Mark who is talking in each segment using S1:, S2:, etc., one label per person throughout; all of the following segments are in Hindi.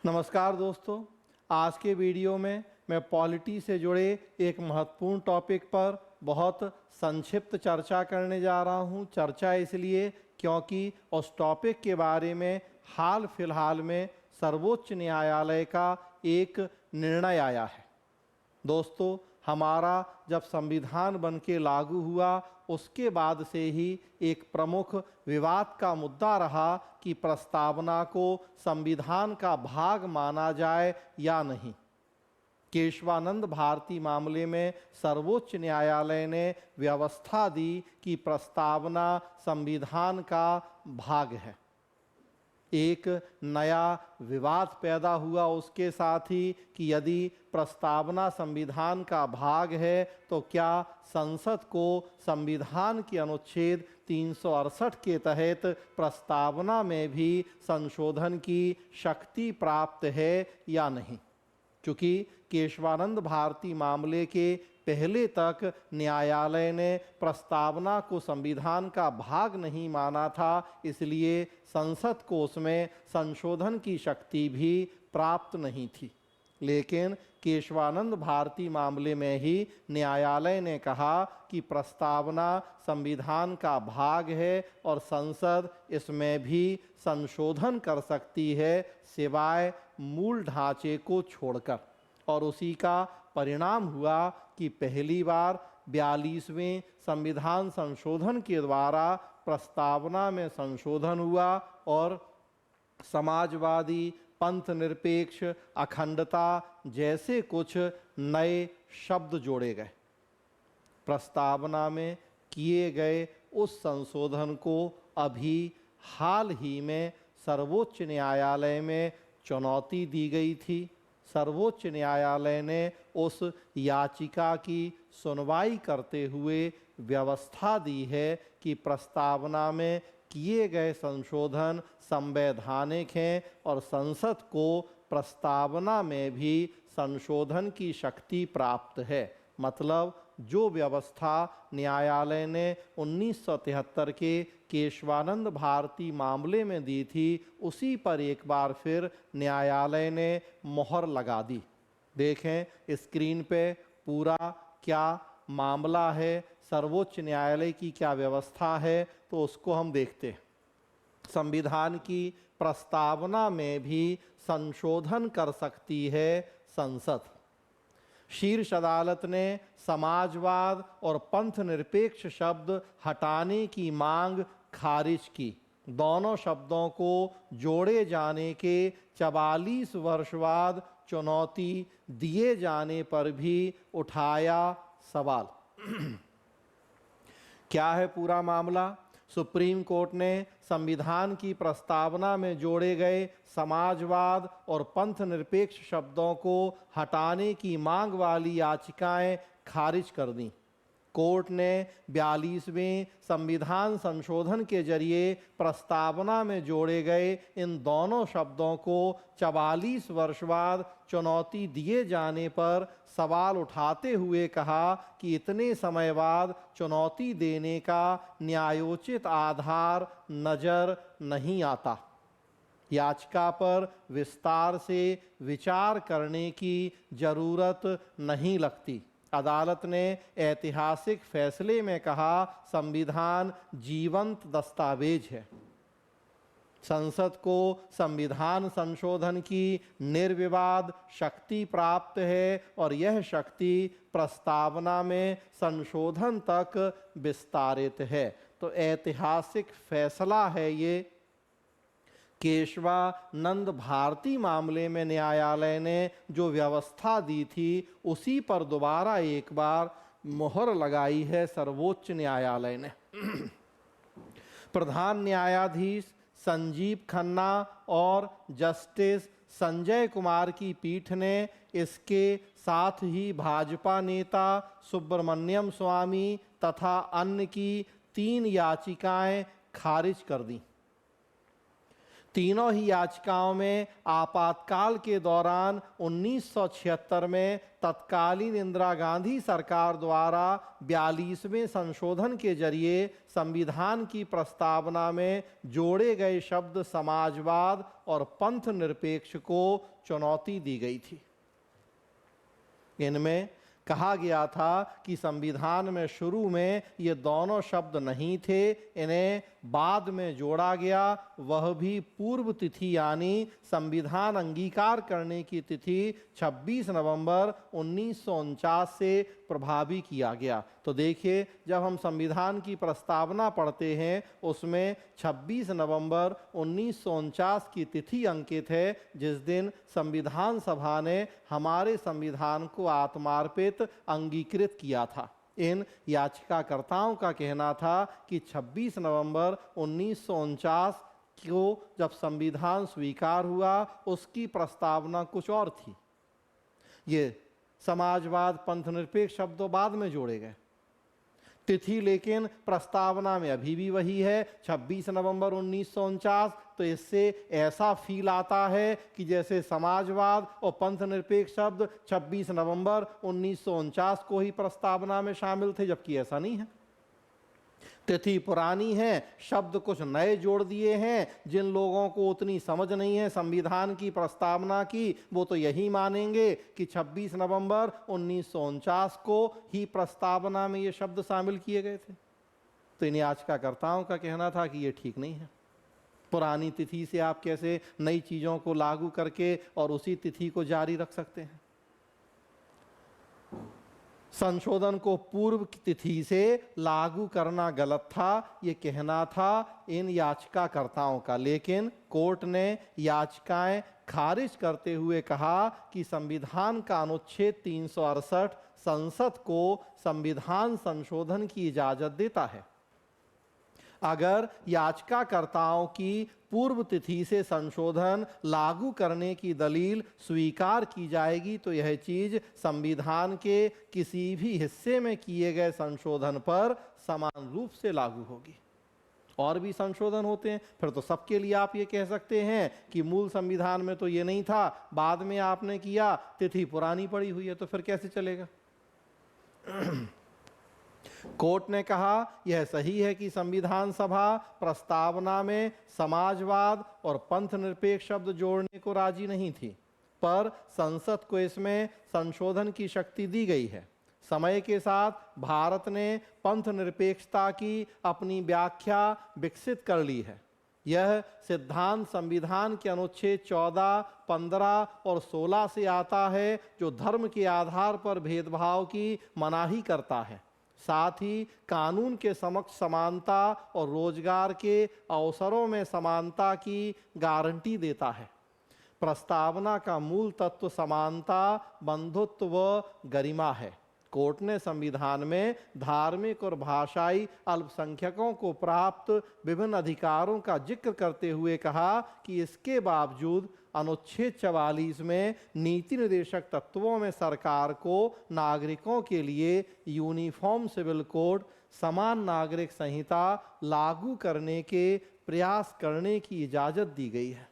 S1: नमस्कार दोस्तों, आज के वीडियो में मैं पॉलिटी से जुड़े एक महत्वपूर्ण टॉपिक पर बहुत संक्षिप्त चर्चा करने जा रहा हूं। चर्चा इसलिए क्योंकि उस टॉपिक के बारे में हाल फिलहाल में सर्वोच्च न्यायालय का एक निर्णय आया है। दोस्तों, हमारा जब संविधान बन के लागू हुआ उसके बाद से ही एक प्रमुख विवाद का मुद्दा रहा कि प्रस्तावना को संविधान का भाग माना जाए या नहीं। केशवानंद भारती मामले में सर्वोच्च न्यायालय ने व्यवस्था दी कि प्रस्तावना संविधान का भाग है। एक नया विवाद पैदा हुआ उसके साथ ही कि यदि प्रस्तावना संविधान का भाग है तो क्या संसद को संविधान के अनुच्छेद 368 के तहत प्रस्तावना में भी संशोधन की शक्ति प्राप्त है या नहीं। चूँकि केशवानंद भारती मामले के पहले तक न्यायालय ने प्रस्तावना को संविधान का भाग नहीं माना था, इसलिए संसद को उसमें संशोधन की शक्ति भी प्राप्त नहीं थी। लेकिन केशवानंद भारती मामले में ही न्यायालय ने कहा कि प्रस्तावना संविधान का भाग है और संसद इसमें भी संशोधन कर सकती है, सिवाय मूल ढांचे को छोड़कर। और उसी का परिणाम हुआ कि पहली बार 42वें संविधान संशोधन के द्वारा प्रस्तावना में संशोधन हुआ और समाजवादी, पंथ निरपेक्ष, अखंडता जैसे कुछ नए शब्द जोड़े गए। प्रस्तावना में किए गए उस संशोधन को अभी हाल ही में सर्वोच्च न्यायालय में चुनौती दी गई थी। सर्वोच्च न्यायालय ने उस याचिका की सुनवाई करते हुए व्यवस्था दी है कि प्रस्तावना में किए गए संशोधन संवैधानिक हैं और संसद को प्रस्तावना में भी संशोधन की शक्ति प्राप्त है। मतलब जो व्यवस्था न्यायालय ने 1973 के केशवानंद भारती मामले में दी थी, उसी पर एक बार फिर न्यायालय ने मोहर लगा दी। देखें स्क्रीन पे पूरा क्या मामला है, सर्वोच्च न्यायालय की क्या व्यवस्था है, तो उसको हम देखते हैं। संविधान की प्रस्तावना में भी संशोधन कर सकती है संसद। शीर्ष अदालत ने समाजवाद और पंथ निरपेक्ष शब्द हटाने की मांग खारिज की। दोनों शब्दों को जोड़े जाने के 44 वर्ष बाद चुनौती दिए जाने पर भी उठाया सवाल। क्या है पूरा मामला? सुप्रीम कोर्ट ने संविधान की प्रस्तावना में जोड़े गए समाजवाद और पंथ निरपेक्ष शब्दों को हटाने की मांग वाली याचिकाएं खारिज कर दी। कोर्ट ने 42वें संविधान संशोधन के जरिए प्रस्तावना में जोड़े गए इन दोनों शब्दों को 44 वर्ष बाद चुनौती दिए जाने पर सवाल उठाते हुए कहा कि इतने समय बाद चुनौती देने का न्यायोचित आधार नजर नहीं आता। याचिका पर विस्तार से विचार करने की जरूरत नहीं लगती। अदालत ने ऐतिहासिक फैसले में कहा, संविधान जीवंत दस्तावेज है। संसद को संविधान संशोधन की निर्विवाद शक्ति प्राप्त है और यह शक्ति प्रस्तावना में संशोधन तक विस्तारित है। तो ऐतिहासिक फैसला है ये। केशवानंद भारती मामले में न्यायालय ने जो व्यवस्था दी थी उसी पर दोबारा एक बार मोहर लगाई है सर्वोच्च न्यायालय ने। प्रधान न्यायाधीश संजीव खन्ना और जस्टिस संजय कुमार की पीठ ने इसके साथ ही भाजपा नेता सुब्रमण्यम स्वामी तथा अन्य की 3 याचिकाएं खारिज कर दी। तीनों ही याचिकाओं में आपातकाल के दौरान 1976 में तत्कालीन इंदिरा गांधी सरकार द्वारा 42वें संशोधन के जरिए संविधान की प्रस्तावना में जोड़े गए शब्द समाजवाद और पंथ निरपेक्ष को चुनौती दी गई थी। इनमें कहा गया था कि संविधान में शुरू में ये दोनों शब्द नहीं थे, इन्हें बाद में जोड़ा गया, वह भी पूर्व तिथि यानी संविधान अंगीकार करने की तिथि 26 नवंबर 1949 से प्रभावी किया गया। तो देखिए, जब हम संविधान की प्रस्तावना पढ़ते हैं उसमें 26 नवंबर 1949 की तिथि अंकित है, जिस दिन संविधान सभा ने हमारे संविधान को आत्मार्पित अंगीकृत किया था। इन याचिकाकर्ताओं का कहना था कि 26 नवंबर 1949 को जब संविधान स्वीकार हुआ उसकी प्रस्तावना कुछ और थी। ये समाजवाद पंथ निरपेक्ष शब्द बाद में जोड़े गए, तिथि लेकिन प्रस्तावना में अभी भी वही है 26 नवंबर 1949। तो इससे ऐसा फील आता है कि जैसे समाजवाद और पंथ निरपेक्ष शब्द 26 नवंबर 1949 को ही प्रस्तावना में शामिल थे, जबकि ऐसा नहीं है। तिथि पुरानी है, शब्द कुछ नए जोड़ दिए हैं। जिन लोगों को उतनी समझ नहीं है संविधान की प्रस्तावना की, वो तो यही मानेंगे कि 26 नवंबर 1949 को ही प्रस्तावना में ये शब्द शामिल किए गए थे। तो इन याचिकाकर्ताओं का कहना था कि ये ठीक नहीं है। पुरानी तिथि से आप कैसे नई चीजों को लागू करके और उसी तिथि को जारी रख सकते हैं। संशोधन को पूर्व की तिथि से लागू करना गलत था, ये कहना था इन याचिकाकर्ताओं का। लेकिन कोर्ट ने याचिकाएं खारिज करते हुए कहा कि संविधान का अनुच्छेद 368 संसद को संविधान संशोधन की इजाजत देता है। अगर याचिकाकर्ताओं की पूर्व तिथि से संशोधन लागू करने की दलील स्वीकार की जाएगी तो यह चीज संविधान के किसी भी हिस्से में किए गए संशोधन पर समान रूप से लागू होगी। और भी संशोधन होते हैं, फिर तो सबके लिए आप ये कह सकते हैं कि मूल संविधान में तो ये नहीं था, बाद में आपने किया, तिथि पुरानी पड़ी हुई है, तो फिर कैसे चलेगा। कोर्ट ने कहा यह सही है कि संविधान सभा प्रस्तावना में समाजवाद और पंथ निरपेक्ष शब्द जोड़ने को राजी नहीं थी, पर संसद को इसमें संशोधन की शक्ति दी गई है। समय के साथ भारत ने पंथ निरपेक्षता की अपनी व्याख्या विकसित कर ली है। यह सिद्धांत संविधान के अनुच्छेद 14, 15 और 16 से आता है, जो धर्म के आधार पर भेदभाव की मनाही करता है। साथ ही कानून के समक्ष समानता और रोजगार के अवसरों में समानता की गारंटी देता है। प्रस्तावना का मूल तत्व समानता, बंधुत्व व गरिमा है। कोर्ट ने संविधान में धार्मिक और भाषाई अल्पसंख्यकों को प्राप्त विभिन्न अधिकारों का जिक्र करते हुए कहा कि इसके बावजूद अनुच्छेद 44 में नीति निर्देशक तत्वों में सरकार को नागरिकों के लिए यूनिफॉर्म सिविल कोड, समान नागरिक संहिता लागू करने के प्रयास करने की इजाजत दी गई है।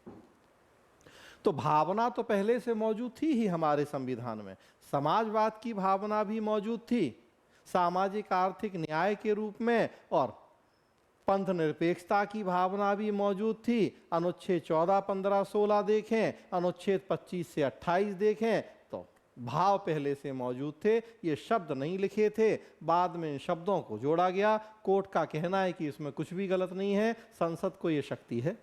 S1: तो भावना तो पहले से मौजूद थी ही हमारे संविधान में, समाजवाद की भावना भी मौजूद थी, सामाजिक आर्थिक न्याय के रूप में, और पंथ निरपेक्षता की भावना भी मौजूद थी। अनुच्छेद 14, 15, 16 देखें, अनुच्छेद 25 से 28 देखें, तो भाव पहले से मौजूद थे। ये शब्द नहीं लिखे थे, बाद में इन शब्दों को जोड़ा गया। कोर्ट का कहना है कि इसमें कुछ भी गलत नहीं है, संसद को ये शक्ति है।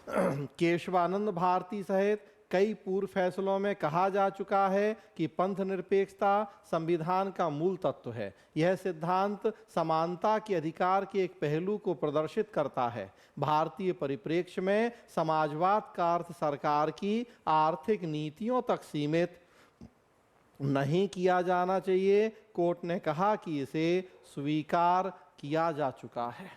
S1: केशवानंद भारती सहित कई पूर्व फैसलों में कहा जा चुका है कि पंथ निरपेक्षता संविधान का मूल तत्व है। यह सिद्धांत समानता के अधिकार के एक पहलू को प्रदर्शित करता है। भारतीय परिप्रेक्ष्य में समाजवाद का अर्थ सरकार की आर्थिक नीतियों तक सीमित नहीं किया जाना चाहिए। कोर्ट ने कहा कि इसे स्वीकार किया जा चुका है।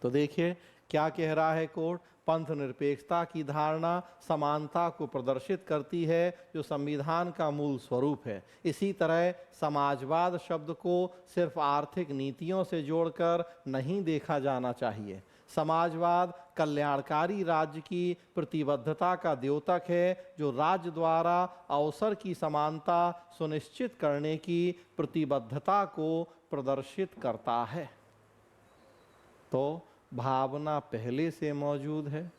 S1: तो देखिए क्या कह रहा है कोर्ट। पंथ निरपेक्षता की धारणा समानता को प्रदर्शित करती है, जो संविधान का मूल स्वरूप है। इसी तरह समाजवाद शब्द को सिर्फ आर्थिक नीतियों से जोड़कर नहीं देखा जाना चाहिए। समाजवाद कल्याणकारी राज्य की प्रतिबद्धता का द्योतक है, जो राज्य द्वारा अवसर की समानता सुनिश्चित करने की प्रतिबद्धता को प्रदर्शित करता है। तो भावना पहले से मौजूद है।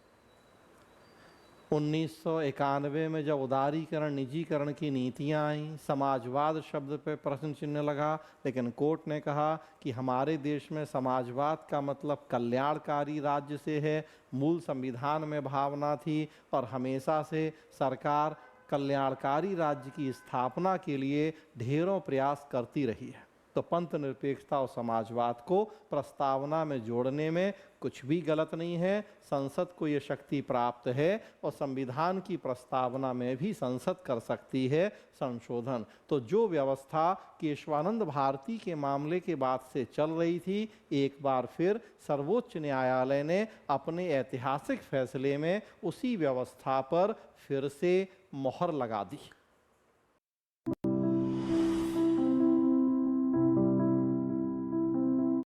S1: 1991 में जब उदारीकरण निजीकरण की नीतियां आई, समाजवाद शब्द पे प्रश्न चिन्ह लगा, लेकिन कोर्ट ने कहा कि हमारे देश में समाजवाद का मतलब कल्याणकारी राज्य से है। मूल संविधान में भावना थी और हमेशा से सरकार कल्याणकारी राज्य की स्थापना के लिए ढेरों प्रयास करती रही है। तो पंथ निरपेक्षता और समाजवाद को प्रस्तावना में जोड़ने में कुछ भी गलत नहीं है। संसद को ये शक्ति प्राप्त है और संविधान की प्रस्तावना में भी संसद कर सकती है संशोधन। तो जो व्यवस्था केशवानंद भारती के मामले के बाद से चल रही थी, एक बार फिर सर्वोच्च न्यायालय ने अपने ऐतिहासिक फैसले में उसी व्यवस्था पर फिर से मोहर लगा दी।